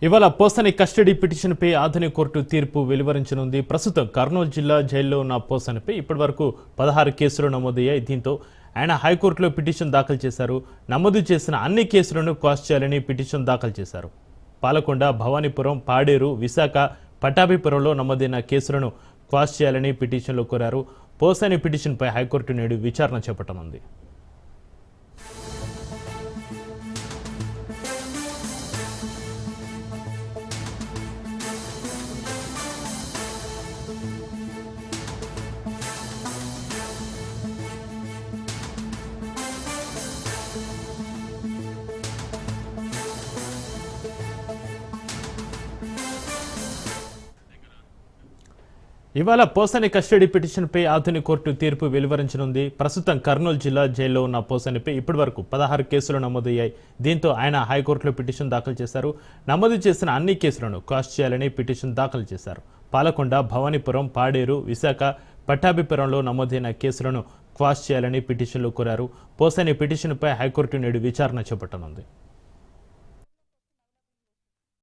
ఇవాళ పోసాని కస్టడీ పిటిషన్పై ఆధునిక కోర్టు తీర్పు వెలువరించనుంది. ప్రస్తుతం కర్నూలు జిల్లా జైల్లో ఉన్న పోసానిపై ఇప్పటివరకు 16 కేసులు నమోదయ్యాయి. దీంతో ఆయన హైకోర్టులో పిటిషన్ దాఖలు చేశారు. నమోదు చేసిన అన్ని కేసులను క్వాష్ చేయాలని పిటిషన్ దాఖలు చేశారు. పాలకొండ, భవానీపురం, పాడేరు, విశాఖ, పట్టాభిపురంలో నమోదైన కేసులను క్వాష్ చేయాలని పిటిషన్లో కోరారు. పోసాని పిటిషన్పై హైకోర్టు నేడు విచారణ చేపట్టనుంది. ఇవాళ పోసాని కస్టడీ పిటిషన్పై ఆధునిక కోర్టు తీర్పు వెలువరించనుంది. ప్రస్తుతం కర్నూలు జిల్లా జైల్లో ఉన్న పోసానిపై ఇప్పటివరకు 16 కేసులు నమోదయ్యాయి. దీంతో ఆయన హైకోర్టులో పిటిషన్ దాఖలు చేశారు. నమోదు చేసిన అన్ని కేసులను క్వాష్ చేయాలని పిటిషన్ దాఖలు చేశారు. పాలకొండ, భవానీపురం, పాడేరు, విశాఖ, పట్టాభిపురంలో నమోదైన కేసులను క్వాష్ చేయాలని పిటిషన్లో కోరారు. పోసాని పిటిషన్పై హైకోర్టు నేడు విచారణ చేపట్టనుంది.